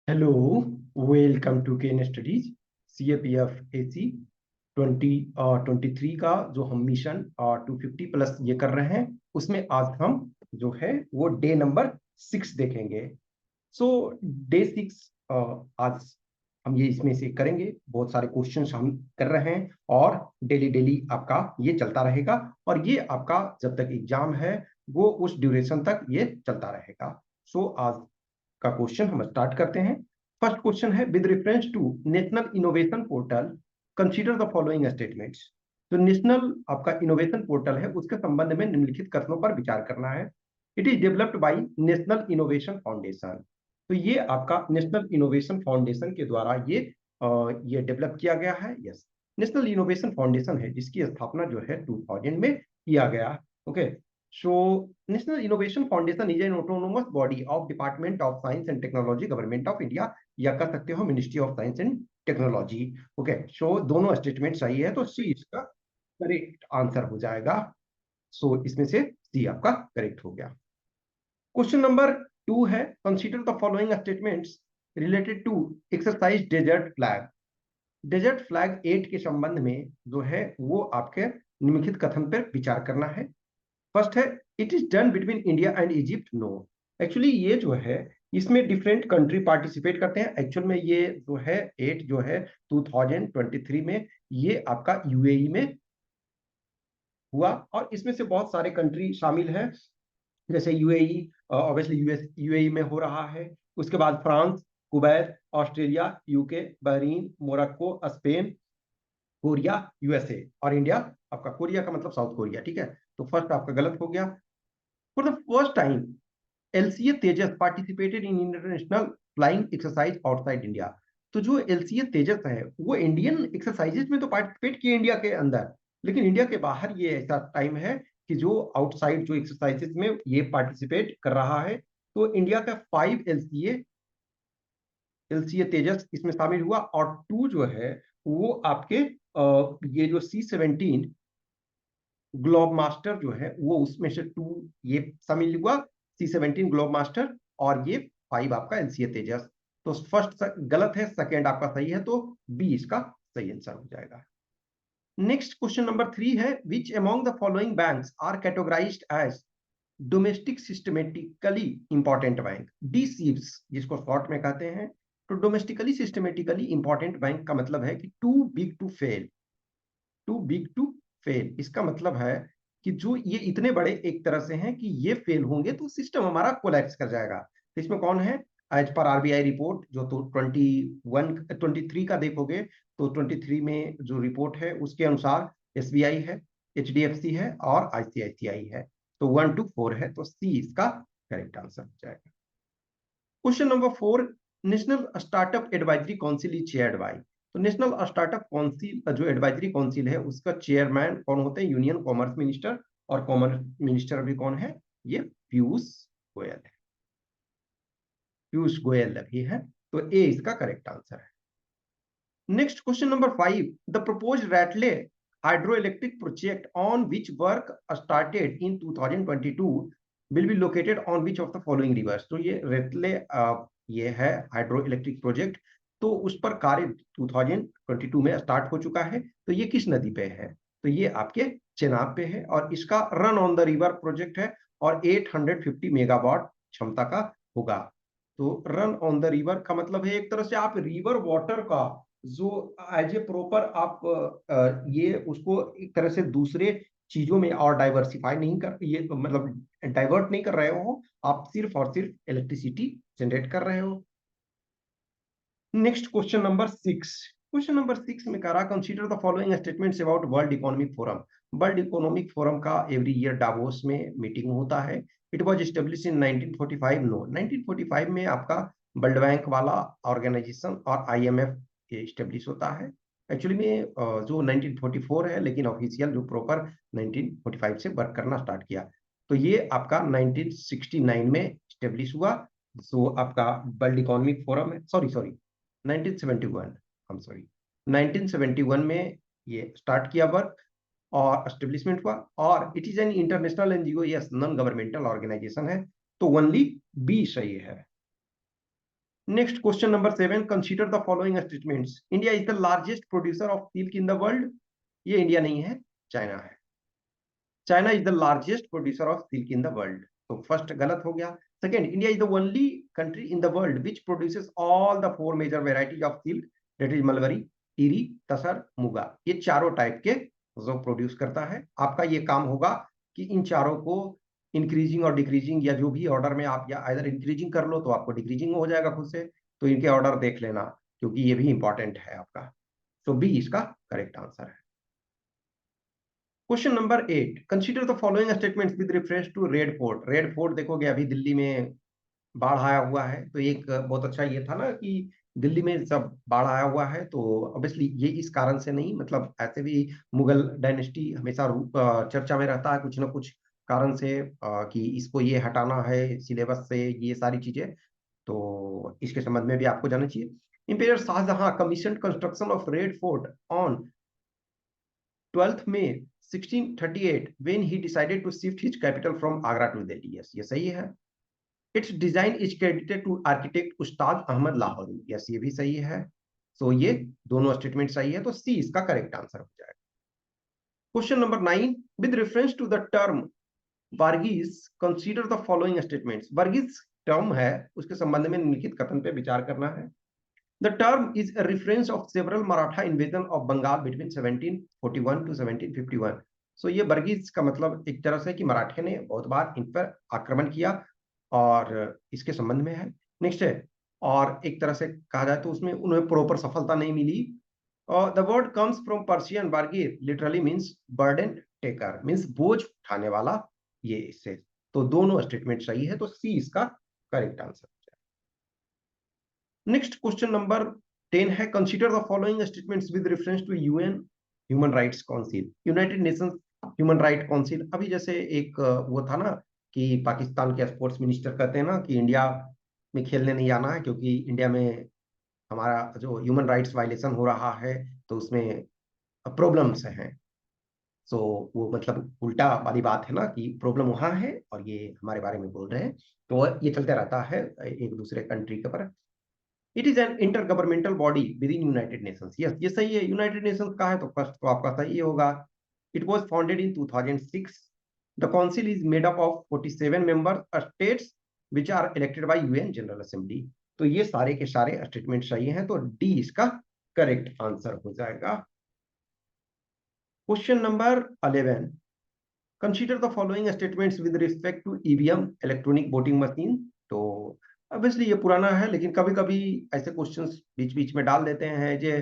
Hello, welcome to Ken Studies. CAPF AC 2023 का जो हम मिशन 250 प्लस ये कर रहे हैं, उसमें आज हम जो है वो डे नंबर 6 देखेंगे। सो डे 6 आज हम ये इसमें से करेंगे। बहुत सारे क्वेश्चंस हम कर रहे हैं और डेली डेली आपका ये चलता रहेगा, और ये आपका जब तक एग्जाम है वो उस ड्यूरेशन तक ये चलता रहेगा। सो आज का क्वेश्चन हम स्टार्ट करते हैं। फर्स्ट क्वेश्चन है, with reference to national innovation portal consider the following statements. तो नेशनल आपका इनोवेशन पोर्टल है, उसके संबंध में निम्नलिखित कथनों पर विचार करना है। It is developed by national innovation foundation. तो ये आपका नेशनल इनोवेशन फाउंडेशन के द्वारा ये डेवलप किया गया है। यस, नेशनल इनोवेशन फाउंडेशन है जिसकी स्थापना जो है 2000 में किया गया। Okay, so National Innovation Foundation is an autonomous body of Department of Science and Technology, Government of India, या कर सकते हो ministry of science and technology. Okay, so दोनों स्टेटमेंट सही है, तो सी इसका करेक्ट आंसर हो जाएगा। सो इसमें से सी आपका करेक्ट हो गया। क्वेश्चन नंबर 2 है, consider the following statements related to exercise desert flag. Desert flag 8 के संबंध में जो है वो आपके निम्नलिखित कथन पर विचार करना है। फर्स्ट है, it is done between India and Egypt. No, actually ये जो है इसमें डिफरेंट कंट्री पार्टिसिपेट करते हैं। एक्चुअल में ये जो है 8 जो है 2023 में ये आपका यूएई में हुआ, और इसमें से बहुत सारे कंट्री शामिल हैं, जैसे यूएई, ऑब्वियसली यूएस यूएई में हो रहा है। उसके बाद France, Kuwait, Australia, UK, Bahrain, Morocco, Spain, Korea, USA, और इंडिया। आपका कोरिया का मतलब साउथ कोरिया, ठीक है। तो फर्स्ट आपका गलत हो गया। For the first time LCA Tejas participated in international flying exercise outside India. तो जो एलसीए तेजस है वो इंडियन एक्सरसाइजेज में तो पार्टिसिपेट किए इंडिया के अंदर, लेकिन इंडिया के बाहर ये ऐसा टाइम है कि जो आउटसाइड जो एक्सरसाइजेज में ये पार्टिसिपेट कर रहा है। तो इंडिया का 5 एलसीए एलसीए तेजस इसमें शामिल हुआ, और 2 जो है वो आपके ये जो C-17 ग्लोब मास्टर जो है वो उसमें से 2 ये शामिल हुआ, C-17 ग्लोब मास्टर, और ये 5 आपका एलसीए तेजस। तो फर्स्ट गलत है, सेकेंड आपका सही है, तो बी इसका सही आंसर हो जाएगा। नेक्स्ट क्वेश्चन नंबर 3 है, which among the following banks are categorized as domestic systematically important bank. DSIBs जिसको शॉर्ट में कहते हैं। तो डोमेस्टिकली सिस्टमेटिकली इंपॉर्टेंट बैंक का मतलब है कि too big to fail. Too big to fail इसका मतलब है कि जो ये इतने बड़े एक तरह से हैं कि ये फेल होंगे तो सिस्टम हमारा कोलैप्स कर जाएगा। तो इसमें कौन है? एज पर आरबीआई रिपोर्ट जो तो 23 का देखोगे, तो 23 में जो रिपोर्ट है उसके अनुसार एसबीआई है, एचडीएफसी है और आईसीआईसीआई है। तो 1 to 4 है, तो सी इसका करेक्ट आंसर हो जाएगा। Question number 4, national startup advisory council is chaired by. तो नेशनल स्टार्टअप काउंसिल जो एडवाइजरी काउंसिल है उसका चेयरमैन कौन होते हैं? Union commerce minister. और कॉमर्स मिनिस्टर भी कौन है? ये पीयूष गोयल है। पीयूष गोयल भी है, तो ए इसका करेक्ट आंसर है। Next question number 5, the proposed Ratle hydroelectric project on which work started in 2022 will be located on which of the following rivers. तो ये रैटले ये है हाइड्रो इलेक्ट्रिक प्रोजेक्ट, तो उस पर कार्य 2022 में स्टार्ट हो चुका है। तो ये किस नदी पे है? तो ये आपके चेनाब पे है, और इसका run on the river project है, और 850 मेगावाट क्षमता का होगा। तो रन ऑन द रिवर का मतलब है एक तरह से आप रिवर वाटर का जो एज ए प्रॉपर आप ये उसको एक तरह से दूसरे चीजों में और डाइवर्सिफाई नहीं कर, ये मतलब डाइवर्ट नहीं कर रहे हो, आप सिर्फ और सिर्फ इलेक्ट्रिसिटी जनरेट कर रहे हो। Next question number 6। Question number 6 में कह रहा, consider the following statements about World Economic Forum. World Economic Forum का एवरी ईयर डावोस में मीटिंग होता है। It was establish in 1945। No, 1945 में आपका वर्ल्ड बैंक वाला ऑर्गेनाइजेशन और आईएमएफ एस्टेब्लिश होता है। एक्चुअली में जो 1944 है, लेकिन ऑफिशियल जो प्रॉपर 1945 से वर्क करना स्टार्ट किया। तो ये आपका 1969 में एस्टेब्लिश हुआ। सो आपका वर्ल्ड इकोनॉमिक फोरम है, सॉरी सॉरी 1971, हम सॉरी 1971 में ये स्टार्ट किया वर्क और एस्टेब्लिशमेंट हुआ, और it is an international NGO, yes, non governmental organisation है। तो ओनली बी सही है। Next question number 7, consider the following statements. India is the largest producer of silk in the world. ये India नहीं है, चाइना है। China is the largest producer of silk in the world, तो first गलत हो गया। Second, India is the only country in the world which produces all the 4 major varieties of silk, that is mulberry, eri, tasar, muga. ये चारों type के जो produce करता है। आपका ये काम होगा कि इन चारों को इंक्रीजिंग और डिक्रीजिंग, या जो भी ऑर्डर में आप, या आइदर इंक्रीजिंग कर लो तो आपको डिक्रीजिंग हो जाएगा खुद से, तो इनके ऑर्डर देख लेना, क्योंकि ये भी इंपॉर्टेंट है आपका। तो बी इसका करेक्ट आंसर है। Question number 8, consider the following statements with reference to Red Fort. Red Fort देखोगे अभी दिल्ली में बाढ़ आया हुआ है, तो एक बहुत अच्छा ये था ना कि दिल्ली में सब बाढ़ आया हुआ है, तो ऑब्वियसली ये इस कारण से नहीं, मतलब ऐसे भी मुगल डायनेस्टी हमेशा चर्चा में रहता है कुछ ना कुछ कारण से, कि इसको ये हटाना है सिलेबस से, ये सारी चीजें, तो इसके संबंध में भी आपको जाना चाहिए। Emperor Shahjahan commission construction of Red Fort on 12th May 1638 when he decided to shift his capital from Agra to Delhi. Yes, ये सही है। Its design is credited to architect Ustad Ahmad Lahori. Yes, ये भी सही है। सो ये दोनों स्टेटमेंट सही है, तो सी इसका करेक्ट आंसर हो जाएगा। Question number 9, with reference to the term वर्गीस कंसीडर द फॉलोइंग स्टेटमेंट्स। वर्गीस टर्म है, उसके संबंध में निम्नलिखित कथन पे विचार करना है। The term is a reference of several Maratha invasion of Bengal between 1741 to 1751. So ये बर्गीज का मतलब एक तरह से कि मराठे ने बहुत बार इन पर आक्रमण किया, और इसके संबंध में है। नेक्स्ट है, और एक तरह से कहा जाए तो उसमें उन्हें प्रॉपर सफलता नहीं मिली। और the word comes from Persian बार्गीर, literally means burden taker, means बोझ उठाने वाला, ये इससे। तो दोनों स्टेटमेंट सही है, तो सी इसका correct answer. Next question number 10 है, consider the following statements with reference to UN Human Rights Council. United Nations Human Right Council, अभी जैसे एक वो था ना कि पाकिस्तान के स्पोर्ट्स मिनिस्टर कहते हैं ना कि इंडिया में खेलने नहीं आना है, क्योंकि इंडिया में हमारा जो ह्यूमन राइट्स वायलेशन हो रहा है, तो उसमें प्रॉब्लम्स हैं। सो वो मतलब उल्टा वाली बात है ना कि प्रॉब्लम वहां है और ये हमारे बारे में बोल रहे हैं, तो ये चलते रहता है एक दूसरे कंट्री के पर। It is N inter governmental body with in United Nations. Yes, ये सही है, यूनाइटेड नेशंस का है, तो फर्स्ट तो आपका सही होगा। It was founded in 2006। The council is made up of 47 member states which are elected by UN General Assembly. तो ये सारे के सारे स्टेटमेंट सही हैं, तो डी इसका करेक्ट आंसर हो जाएगा। Question number 11, consider the following statements with respect to EVM electronic voting machine. तो ऑब्वियसली ये पुराना है, लेकिन कभी कभी ऐसे क्वेश्चंस बीच बीच में डाल देते हैं। जे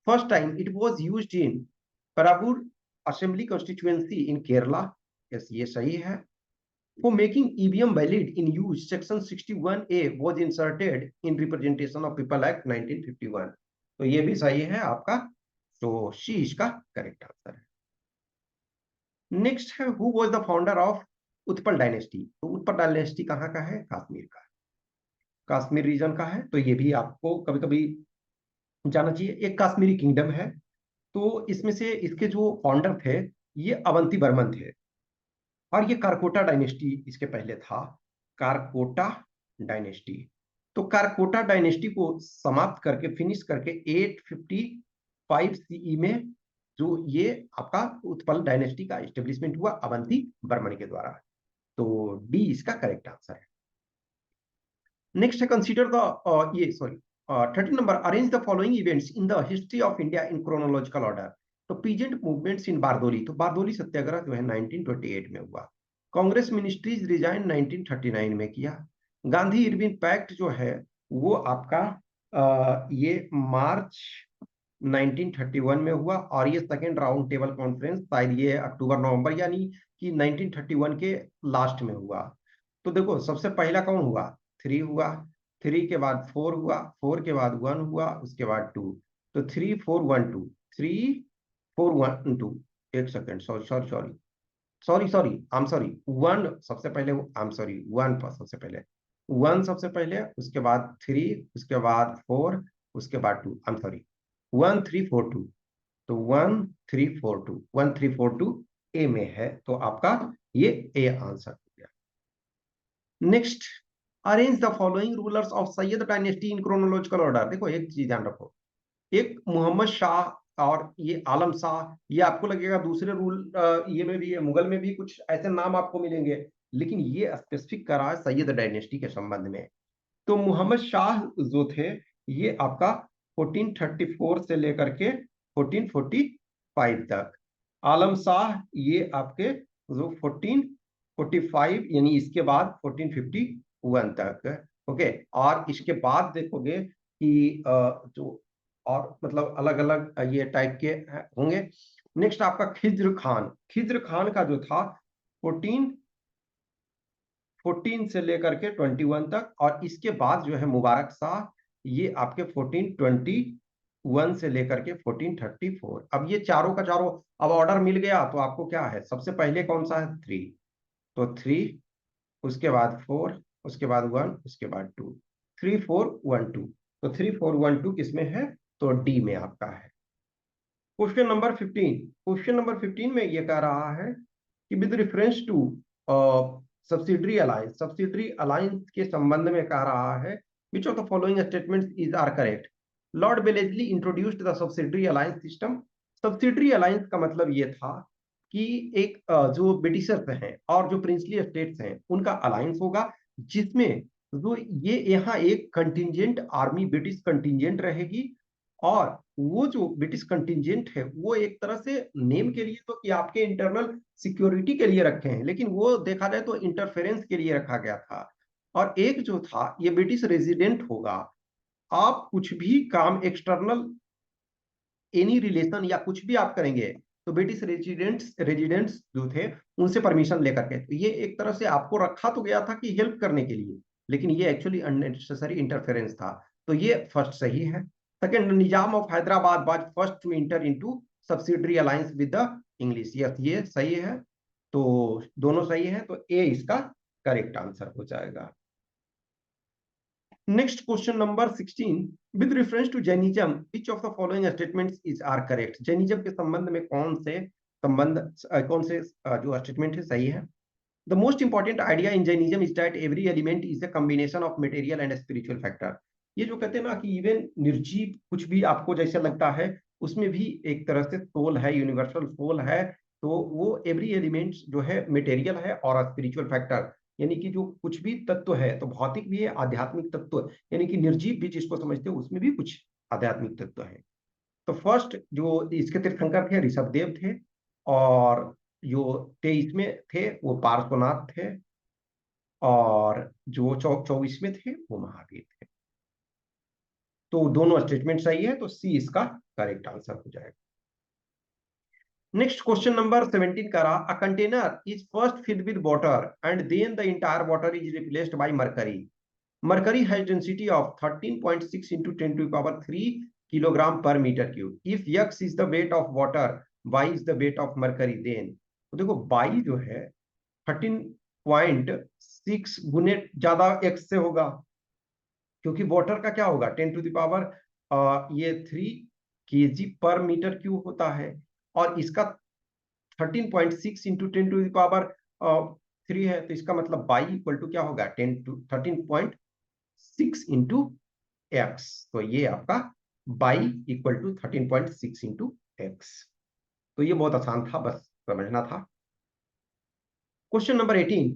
first time it was used in Paravur assembly constituency in Kerala. Yes, ये सही है। For making EVM valid in use section 61A was inserted in representation of people act 1951। तो ये भी सही है आपका, तो सी इसका करेक्ट आंसर है। नेक्स्ट है, who was the founder of Utpal dynasty. तो उत्पल डायनेस्टी कहाँ का है? कश्मीर का, कश्मीर रीजन का है, तो ये भी आपको कभी कभी जाना चाहिए। एक कश्मीरी किंगडम है, तो इसमें से इसके जो फाउंडर थे ये अवंती वर्मन थे, और ये कारकोटा डायनेस्टी इसके पहले था, कारकोटा डायनेस्टी। तो कारकोटा डायनेस्टी को समाप्त करके, फिनिश करके 855 सीई में जो ये आपका उत्पल डायनेस्टी का एस्टेब्लिशमेंट हुआ अवंती वर्मन के द्वारा। तो डी इसका करेक्ट आंसर है। नेक्स्ट है, कंसीडर द ये sorry 13 number, arrange the following events in the history of India in chronological order. तो पीजेंट मूवमेंट्स इन बारदोली, तो बारदोली सत्याग्रह जो है 1928 में हुआ। कांग्रेस मिनिस्ट्रीज रिजाइन 1939 में किया। गांधी इरविन पैक्ट जो है वो आपका ये मार्च 1931 में हुआ, और ये सेकेंड राउंड टेबल कॉन्फ्रेंस शायद ये अक्टूबर नवंबर यानी कि 1931 के लास्ट में हुआ। तो देखो सबसे पहला कौन हुआ? 3 हुआ, 3 के बाद 4 हुआ, 4 के बाद 1 हुआ, उसके बाद 2। तो 3 4 1 2, 3 4 1 2। एक second, sorry sorry sorry sorry sorry, I am sorry, 1 सबसे पहले, आई एम सॉरी, 1 पर सबसे पहले, 1 सबसे पहले, उसके बाद 3, उसके बाद 4, उसके बाद 2, आई एम सॉरी, 1 3 4 2। तो 1 3 4 2, 1 3 4 2 ए में है, तो आपका ये ए आंसर हो गया। Next arrange the following rulers of Syed dynasty in chronological order. देखो एक चीज ध्यान रखो, एक मोहम्मद शाह और ये आलम शाह, ये आपको लगेगा दूसरे रूल ये में भी है, मुगल में भी कुछ ऐसे नाम आपको मिलेंगे, लेकिन ये स्पेसिफिक करा है सैयद डायनेस्टी के संबंध में। तो मोहम्मद शाह जो थे ये आपका 1434 से लेकर के 1445 तक, आलम शाह ये आपके जो 1445 यानी इसके बाद 1451 तक। ओके, और इसके बाद देखोगे कि जो और मतलब अलग अलग ये टाइप के होंगे। नेक्स्ट आपका खिज्र खान, खिज्र खान का जो था 14 से लेकर के 21 तक, और इसके बाद जो है मुबारक शाह, ये आपके 1421 से लेकर के 1434। अब ये चारों का चारों अब ऑर्डर मिल गया, तो आपको क्या है, सबसे पहले कौन सा है, 3, तो 3, उसके बाद 4, उसके बाद 1, उसके बाद 2, 3 4 1 2, तो 3 4 1 2 किसमें है, तो डी में आपका है। क्वेश्चन नंबर 15, क्वेश्चन नंबर 15 में ये कह रहा है कि with reference to subsidiary alliance, subsidiary alliance के संबंध में कह रहा है which of the following statements is are correct. Lord Wellesley introduced the subsidiary alliance system. Subsidiary alliance का मतलब ये था कि एक जो ब्रिटिशर्स हैं और जो प्रिंसली स्टेट्स हैं उनका अलायंस होगा, जिसमें जो ये यहाँ एक कंटिजेंट आर्मी ब्रिटिश कंटिजेंट रहेगी, और वो जो ब्रिटिश कंटिजेंट है वो एक तरह से नेम के लिए तो कि आपके इंटरनल सिक्योरिटी के लिए रखे हैं, लेकिन वो देखा जाए तो इंटरफेरेंस के लिए रखा गया था। और एक जो था ये ब्रिटिश रेजिडेंट होगा, आप कुछ भी काम एक्सटर्नल एनी रिलेशन या कुछ भी आप करेंगे तो ब्रिटिश रेजिडेंट्स जो थे उनसे परमिशन लेकर के, तो ये एक तरह से आपको रखा तो गया था कि हेल्प करने के लिए, लेकिन ये एक्चुअली अननेसेसरी इंटरफेरेंस था। तो ये फर्स्ट सही है। Second, Nizam of Hyderabad was first to enter into subsidiary alliance with the English, yes ये सही है। तो दोनों सही है, तो ए इसका करेक्ट आंसर हो जाएगा। Next question number 16, with reference to Jainism, which of the following statements is are correct? Jainism के संबंध में कौन से संबंध कौन से जो स्टेटमेंट है सही है? The most important idea in Jainism is that every element is a combination of material and spiritual factor. ये जो कहते हैं ना कि इवन निर्जीव कुछ भी आपको जैसे लगता है उसमें भी एक तरह से सोल है, यूनिवर्सल सोल है, तो वो एवरी एलिमेंट जो है मटेरियल है और स्पिरिचुअल फैक्टर, यानी कि जो कुछ भी तत्व है तो भौतिक भी है, आध्यात्मिक तत्व, यानी कि निर्जीव भी जिसको समझते हैं उसमें भी कुछ आध्यात्मिक तत्व है। तो फर्स्ट जो इसके तीर्थंकर थे ऋषभदेव थे, और जो 23 में थे वो पार्श्वनाथ थे, और जो 24 में थे वो महावीर थे। तो दोनों स्टेटमेंट सही है, तो सी इसका करेक्ट आंसर हो जाएगा। नेक्स्ट क्वेश्चन नंबर 17 करा, a container is first filled with water and then the entire water is replaced by mercury. Mercury has density of 13.6 into 10 to the power 3 kilogram per meter cube. If X is the weight of water, Y is the weight of mercury, then तो देखो Y जो है 13.6 गुने ज्यादा X से होगा, क्योंकि water का क्या होगा 10 टू द पावर ये 3 kg पर मीटर क्यूब होता है, और इसका 13.6 इंटू 10 टू द पावर 3 है, तो इसका मतलब Y इक्वल टू क्या होगा 13.6 इंटू एक्स, तो ये आपका by equal to 13.6 into x. तो ये बहुत आसान था, बस समझना था। Question number 18,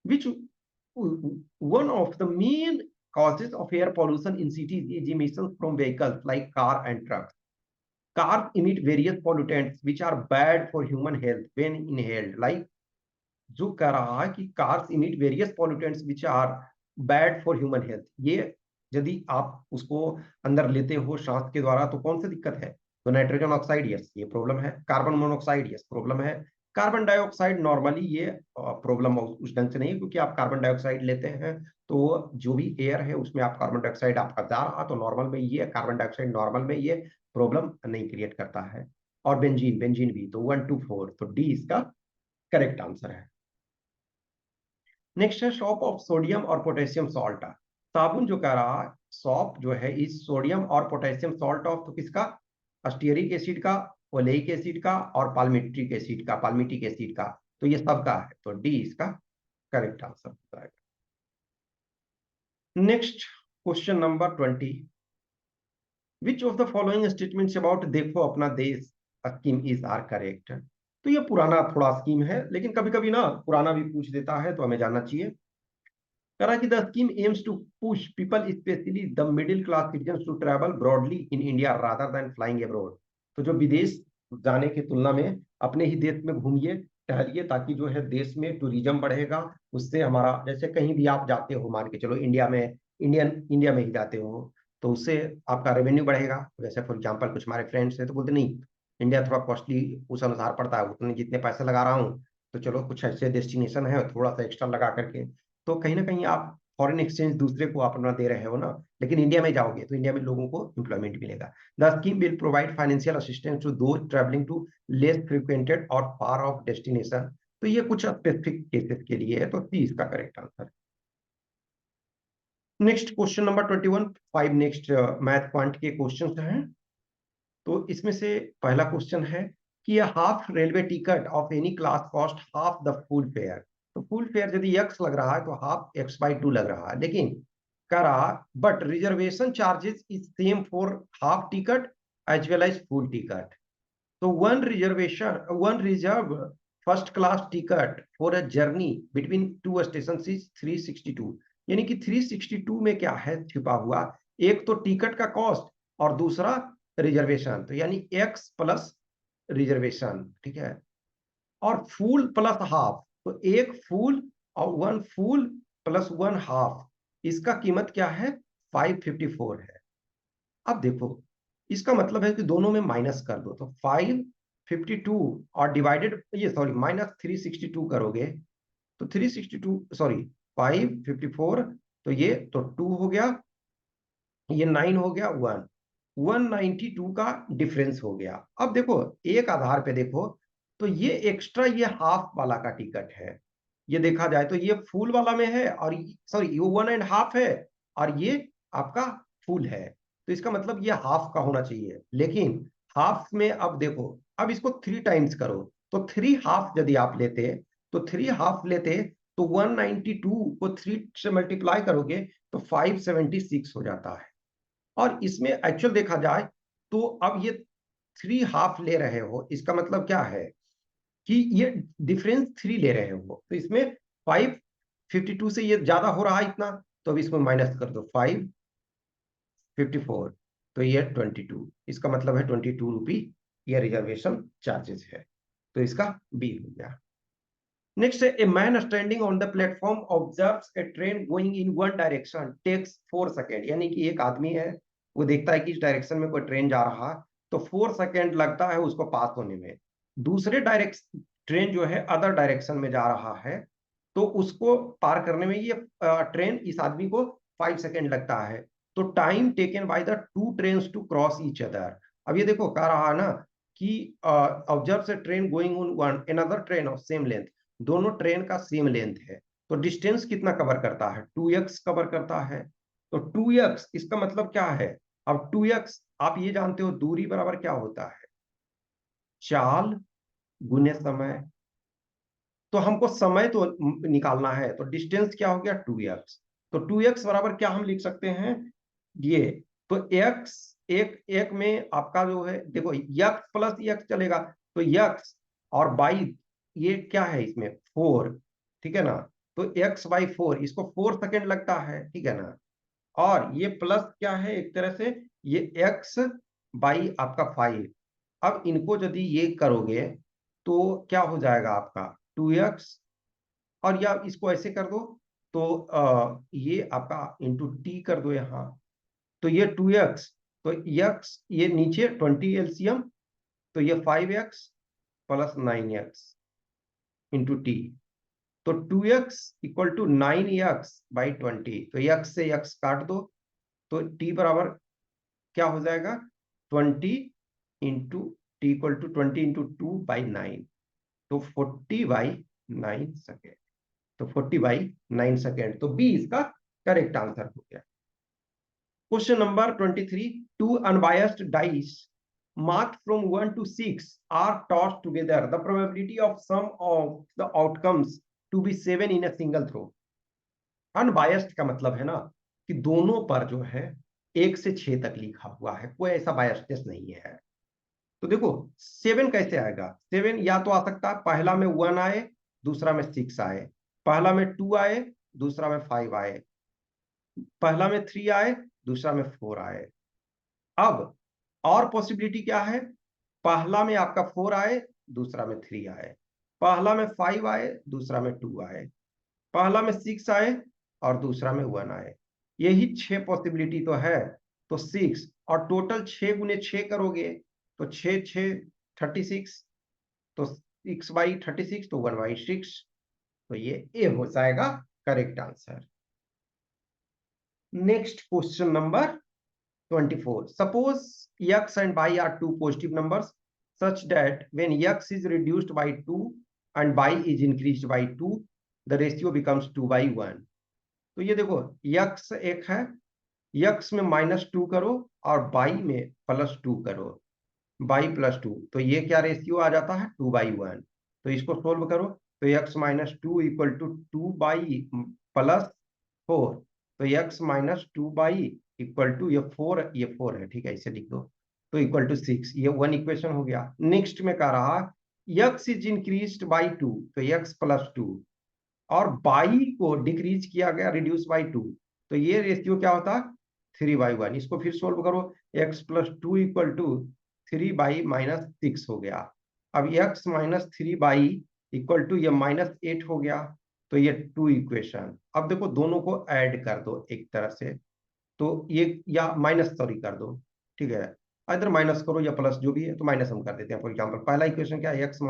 which one of the main causes of air pollution in cities is emissions from vehicles like car and trucks. Cars emit various pollutants which are bad for human health when inhaled. Like जो कह रहा है कि cars emit various pollutants which are bad for human health, ये यदि आप उसको अंदर लेते हो सांस के द्वारा तो कौन सी दिक्कत है, तो नाइट्रोजन ऑक्साइड यस ये प्रॉब्लम है, कार्बन मोनोऑक्साइड यस प्रॉब्लम है, कार्बन डाइऑक्साइड नॉर्मली ये प्रॉब्लम उस ढंग से नहीं है, क्योंकि आप कार्बन डाइऑक्साइड लेते हैं तो जो भी एयर है उसमें आप कार्बन डाइऑक्साइड आपका जा रहा, तो नॉर्मल में ये कार्बन डाइऑक्साइड नॉर्मल में ये प्रॉब्लम नहीं क्रिएट करता है। और बेंजीन, बेंजीन भी, तो 1 2 4, तो डी इसका करेक्ट आंसर है। नेक्स्ट है शॉप ऑफ सोडियम और पोटेशियम सॉल्ट। साबुन जो कह रहा है सॉप जो है इस सोडियम और पोटेशियम सॉल्ट ऑफ, तो किसका, अस्टियरिक एसिड का, ओलेइक एसिड का और पाल्मिटिक एसिड का, पाल्मिटिक एसिड का, तो ये सबका है, तो डी इसका करेक्ट आंसर हो जाएगा। Next question number 20, which of the following statements about देखो अपना देश स्कीम इज आर करेक्ट। तो ये पुराना थोड़ा स्कीम है, लेकिन कभी कभी ना पुराना भी पूछ देता है, तो हमें जानना चाहिए। कह रहा कि the scheme aims to push people specially the middle class citizen to travel broadly in India rather than flying abroad. तो जो विदेश जाने की तुलना में अपने ही देश में घूमिए, टहलिए, ताकि जो है देश में टूरिज्म बढ़ेगा। उससे हमारा, जैसे कहीं भी आप जाते हो, मान के चलो इंडिया में, इंडिया में ही जाते हो, तो उससे आपका रेवेन्यू बढ़ेगा। जैसे फॉर एग्जाम्पल कुछ हमारे फ्रेंड्स हैं तो बोलते नहीं, इंडिया थोड़ा कॉस्टली उस अनुसार पड़ता है, उतने जितने पैसे लगा रहा हूँ, तो चलो कुछ ऐसे डेस्टिनेशन है थोड़ा सा एक्स्ट्रा लगा करके। तो कहीं ना कहीं आप फॉरेन एक्सचेंज दूसरे को अपना दे रहे हो ना, लेकिन इंडिया में जाओगे तो इंडिया में लोगों को एम्प्लॉयमेंट मिलेगा। The scheme will provide financial assistance to those travelling to less frequented और फार ऑफ डेस्टिनेशन। तो ये कुछ स्पेसिफिक केसेस के लिए है, तो सी इसका correct answer. Next question number 21, 5 next math quant के क्वेश्चन हैं। तो इसमें से पहला क्वेश्चन है कि half railway ticket of any class cost half the full fair. तो फुल फेयर यदि एक्स लग रहा है तो हाफ x/2 लग रहा है, लेकिन कह रहा but reservation charges is same for half ticket as well as full ticket. तो one reserve first class ticket for a journey between two station is 362। यानी कि 362 में क्या है छिपा हुआ, एक तो टिकट का कॉस्ट और दूसरा रिजर्वेशन, तो यानी एक्स प्लस रिजर्वेशन, ठीक है, और फुल प्लस हाफ, तो एक फुल और one full plus one half, इसका कीमत क्या है, 554 है। अब देखो, इसका मतलब है कि दोनों में माइनस कर दो, तो 552 और डिवाइडेड, ये सॉरी माइनस 362 करोगे तो 362 सॉरी 554, तो ये तो 2 हो गया, ये 9 हो गया, 192 का डिफरेंस हो गया। अब देखो एक आधार पे देखो, तो ये एक्स्ट्रा ये हाफ वाला का टिकट है, ये देखा जाए तो ये फुल वाला में है, और सॉरी ये 1.5 है, और ये आपका फुल है, तो इसका मतलब ये हाफ का होना चाहिए। लेकिन हाफ में अब देखो, अब इसको 3 टाइम्स करो, तो 3 हाफ यदि आप लेते, तो 3 हाफ लेते तो 192 को 3 से मल्टीप्लाई करोगे तो 576 हो जाता है। और इसमें एक्चुअल देखा जाए तो अब ये 3 हाफ ले रहे हो, इसका मतलब क्या है कि ये डिफरेंस 3 ले रहे हो, तो इसमें 552 से ये ज्यादा हो रहा है इतना, तो अब इसमें माइनस कर दो 554, तो ये 22, इसका मतलब है 22 रुपी ये रिजर्वेशन चार्जेस है, तो इसका बी हो गया। नेक्स्ट है, a man standing on the platform observes a train going in one direction takes 4 second. यानी कि एक आदमी है, वो देखता है कि इस डायरेक्शन में कोई ट्रेन जा रहा है, तो 4 सेकेंड लगता है उसको पास होने में। दूसरे डायरेक्शन ट्रेन जो है अदर डायरेक्शन में जा रहा है, तो उसको पार करने में ये ट्रेन इस आदमी को 5 सेकेंड लगता है। तो time taken by the two train to cross each other. अब ये देखो कह रहा है ना कि ऑब्जर्व से train going on one another train of same length, दोनों ट्रेन का सेम लेंथ है, तो डिस्टेंस कितना कवर करता है, 2x कवर करता है। तो 2x इसका मतलब क्या है, अब 2x आप ये जानते हो दूरी बराबर क्या होता है, चाल गुने समय। तो हमको समय तो निकालना है, तो डिस्टेंस क्या हो गया 2x। तो 2x बराबर क्या हम लिख सकते हैं, ये, तो x एक एक में आपका जो है देखो x प्लस x चलेगा, तो x और बाई ये क्या है इसमें 4, ठीक है ना, तो x/4, इसको 4 सेकेंड लगता है, ठीक है ना, और ये प्लस क्या है एक तरह से, ये x/आपका 5। अब इनको यदि ये करोगे तो क्या हो जाएगा आपका 2x, और या इसको ऐसे कर दो, तो ये आपका इंटू टी कर दो यहाँ, तो ये 2x, तो x ये नीचे 20 एलसीएम, तो ये 5x plus 9x into T, तो 2x इक्वल टू 9x/20, तो x से x काट दो, तो t बराबर क्या हो जाएगा 20 into t equal to 20 into 2/9, तो 40/9 सेकेंड, तो 40/9 सेकेंड, तो बी इसका करेक्ट आंसर हो गया। Question number 23, two unbiased dice marked from 1 to 6 are tossed together, the probability of sum of the outcomes to be 7 in a single throw। Unbiased का मतलब है ना कि दोनों पर जो है 1 से 6 तक लिखा हुआ है, कोई ऐसा बायसनेस नहीं है। तो देखो 7 कैसे आएगा, 7 या तो आ सकता है पहला में 1 आए, दूसरा में 6 आए, पहला में 2 आए, दूसरा में 5 आए, पहला में 3 आए, दूसरा में 4 आए। अब और पॉसिबिलिटी क्या है, पहला में आपका 4 आए, दूसरा में 3 आए, पहला में 5 आए, दूसरा में 2 आए, पहला में 6 आए और दूसरा में 1 आए। यही 6 पॉसिबिलिटी तो है। तो 6 और टोटल 6 गुने 6 करोगे तो 6 6 36, तो 6/36 तो 1/6, तो ये ए हो जाएगा correct answer. Next question number 24. Suppose x and y are two positive numbers such that when x is reduced by 2 and y is increased by 2, the ratio becomes 2/1. तो ये देखो x एक है, x में -2 करो और y में +2 करो, y +2, तो ये क्या रेशियो आ जाता है 2/1। तो इसको सोल्व करो तो x - 2 = 2y +4, तो x - 2y = ये 4 है, ठीक है, इसे लिख दो, तो =6, ये 1 इक्वेशन हो गया। नेक्स्ट में कह रहा x इज इंक्रीज्ड बाई 2, तो x +2, और y को डिक्रीज किया गया, रिड्यूस बाई 2, तो ये रेशियो क्या होता है 3/1। इसको फिर सोल्व करो, x +2 = 3/-6 हो गया। अब x - 3y = ये -8 हो गया, तो ये 2 इक्वेशन। अब देखो दोनों को ऐड कर दो एक तरह से, तो ये या माइनस सॉरी कर दो, ठीक है, इधर माइनस करो या प्लस जो भी है, तो माइनस हम कर देते हैं। फॉर एग्जांपल पहला इक्वेशन क्या है, x -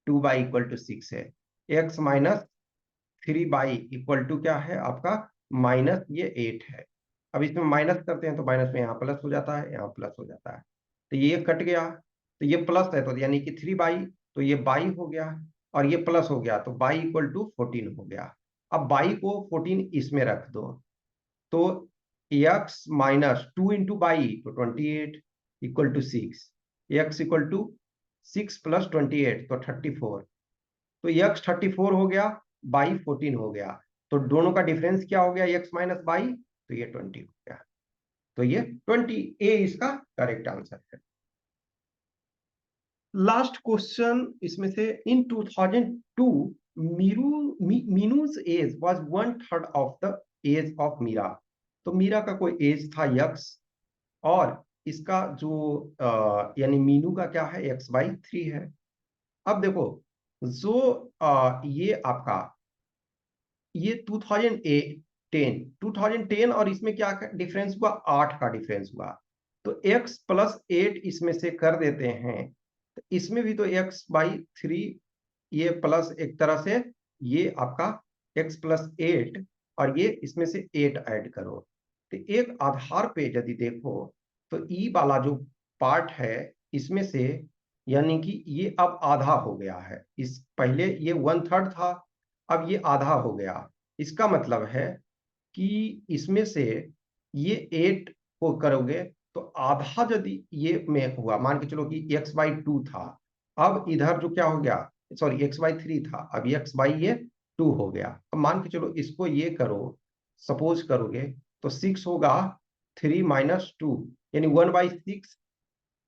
2y = 6 है, x - 3y = क्या है आपका -8 है। अब इसमें माइनस करते हैं तो माइनस में यहाँ प्लस हो जाता है, यहाँ प्लस हो जाता है, तो ये कट गया, तो ये प्लस है तो यानी कि 3y, तो ये बाई हो गया, और ये प्लस हो गया तो y = 14 हो गया। अब y को 14 इसमें रख दो, तो x - 2 × y तो 28 = 6, x = 6 + 28 तो 34, तो x 34 हो गया, y 14 हो गया, तो दोनों का डिफरेंस क्या हो गया x - y, तो ये 20 हो गया, तो ये 20 ए इसका करेक्ट आंसर है। लास्ट क्वेश्चन इसमें से, in 2002 Meenu's age was 1/3 of the age of Meera. तो मीरा का कोई एज था यक्स, और इसका जो यानी मीनू का क्या है x/3 है। अब देखो जो ये आपका ये 2010 और इसमें क्या डिफरेंस हुआ, 8 का डिफरेंस हुआ, तो x + 8 इसमें से कर देते हैं, तो इसमें भी तो x/3, ये प्लस एक तरह से ये आपका x + 8, और ये इसमें से 8 ऐड करो, तो एक आधार पे यदि देखो तो ई वाला जो पार्ट है इसमें से, यानी कि ये अब आधा हो गया है, इस पहले ये 1/3 था, अब ये आधा हो गया। इसका मतलब है कि इसमें से ये 8 को करोगे तो आधा यदि ये में हुआ, मान के चलो कि x/2 था, अब इधर जो क्या हो गया, सॉरी x/3 था, अब ये 2 हो गया। अब मान के चलो इसको ये करो, सपोज करोगे तो 6 होगा, 3 - 2 यानी 1/6,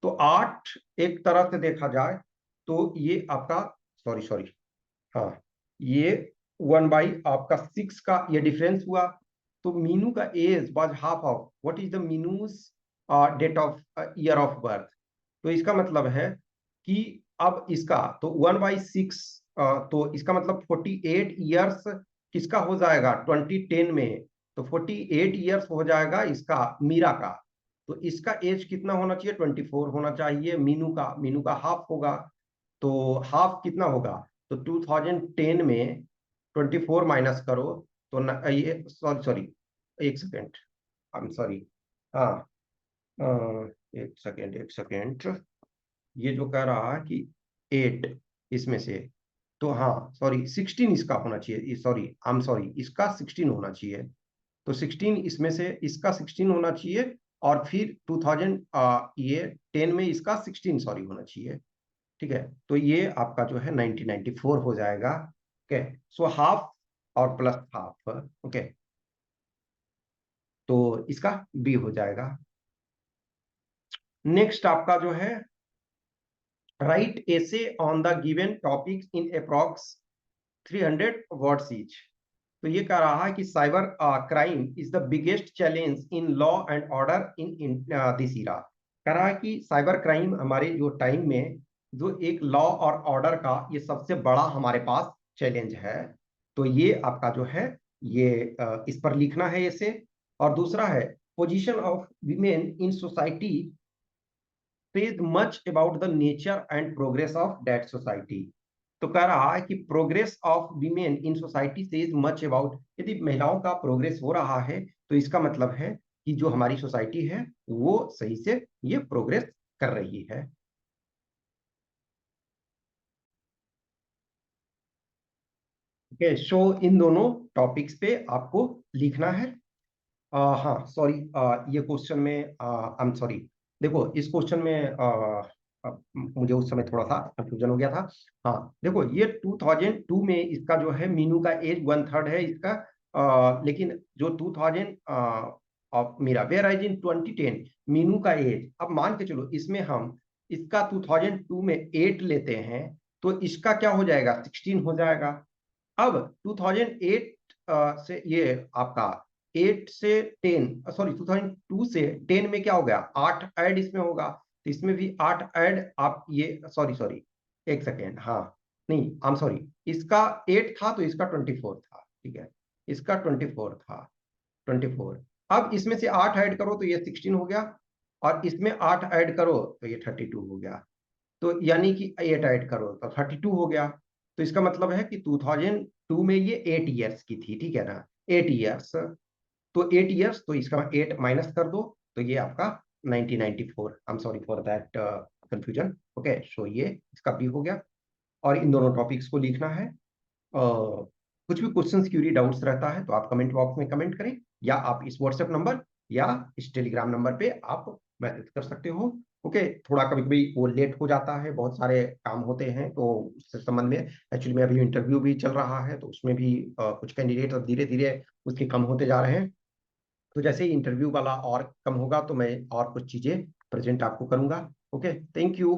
तो 8 एक तरह से देखा जाए तो ये आपका, सॉरी सॉरी, हाँ, ये 1/6 का ये डिफरेंस हुआ। तो मीनू का age was half of what is the Meenu's date of year of birth. तो इसका मतलब है कि अब इसका तो 1/6, तो इसका मतलब 48 ईयर्स किसका हो जाएगा 2010 में, तो 48 ईयर्स हो जाएगा इसका मीरा का। तो इसका एज कितना होना चाहिए 24 होना चाहिए, मीनू का हाफ होगा, तो हाफ कितना होगा, तो 2010 में 24 माइनस करो, तो ये सॉरी सॉरी, एक सेकेंड, आई एम सॉरी, हाँ, एक सेकेंड, ये जो कह रहा है कि 8 इसमें से, तो हाँ सॉरी 16 इसका होना चाहिए, सॉरी आई एम सॉरी, इसका 16 होना चाहिए, तो 16 इसमें से इसका 16 होना चाहिए, और फिर 2000 ये 10 में इसका 16 सॉरी होना चाहिए, ठीक है, तो ये आपका जो है 1994 हो जाएगा। ओके, सो हाफ और प्लस हाफ, ओके। तो इसका बी हो जाएगा। नेक्स्ट आपका जो है write essay on the given topics in approx 300 words each. तो ये कह रहा है कि cyber crime is the biggest challenge in law and order in this era. कह रहा है कि साइबर क्राइम हमारे जो टाइम में जो एक लॉ और ऑर्डर का ये सबसे बड़ा हमारे पास चैलेंज है। तो ये आपका जो है ये इस पर लिखना है इसे। और दूसरा है position of women in society says much about the nature and progress of that society। तो कह रहा है कि progress of women in society says much about, यदि महिलाओं का प्रोग्रेस हो रहा है तो इसका मतलब है कि जो हमारी सोसाइटी है वो सही से ये प्रोग्रेस कर रही है। ओके, सो इन दोनों टॉपिक्स पे आपको लिखना है। हाँ सॉरी, ये क्वेश्चन में आई एम सॉरी, देखो इस क्वेश्चन में मुझे उस समय थोड़ा सा कंफ्यूजन हो गया था। हाँ देखो, ये 2002 में इसका जो है मीनू का एज 1/3 है इसका, लेकिन जो 2000 of Meera whereas in 2010 Meenu का एज, अब मान के चलो इसमें हम इसका 2002 में 8 लेते हैं तो इसका क्या हो जाएगा, 16 हो जाएगा। अब 2008 से ये आपका 8 से 10 सॉरी 2002 से 10 में क्या हो गया, 8 ऐड इसमें होगा, तो इसमें भी 8 ऐड आप ये सॉरी सॉरी एक सेकेंड, हाँ नहीं आई एम सॉरी, इसका 8 था तो इसका 24 था, ठीक है, इसका 24 था, 24। अब इसमें से 8 ऐड करो तो ये 16 हो गया, और इसमें 8 ऐड करो तो ये 32 हो गया, तो यानी कि 8 ऐड करो तो 32 हो गया। तो इसका मतलब है कि 2002 में ये 8 ईयर्स की थी, ठीक है ना, 8 ईयर्स, तो 8 ईयर्स तो इसका 8 माइनस कर दो तो ये आपका 1994, I am sorry for that confusion. Okay, so ये इसका बी हो गया। और इन दोनों टॉपिक्स को लिखना है। कुछ भी क्वेश्चंस क्यूरी डाउट्स रहता है तो आप कमेंट बॉक्स में कमेंट करें, या आप इस व्हाट्सएप नंबर या इस टेलीग्राम नंबर पे आप मैसेज कर सकते हो। ओके, थोड़ा कभी कभी वो लेट हो जाता है, बहुत सारे काम होते हैं तो उससे संबंध में एक्चुअली में अभी इंटरव्यू भी चल रहा है तो उसमें भी कुछ कैंडिडेट अब धीरे धीरे उसके कम होते जा रहे हैं। तो जैसे ही इंटरव्यू वाला और कम होगा तो मैं और कुछ चीजें प्रेजेंट आपको करूंगा। Okay, thank you.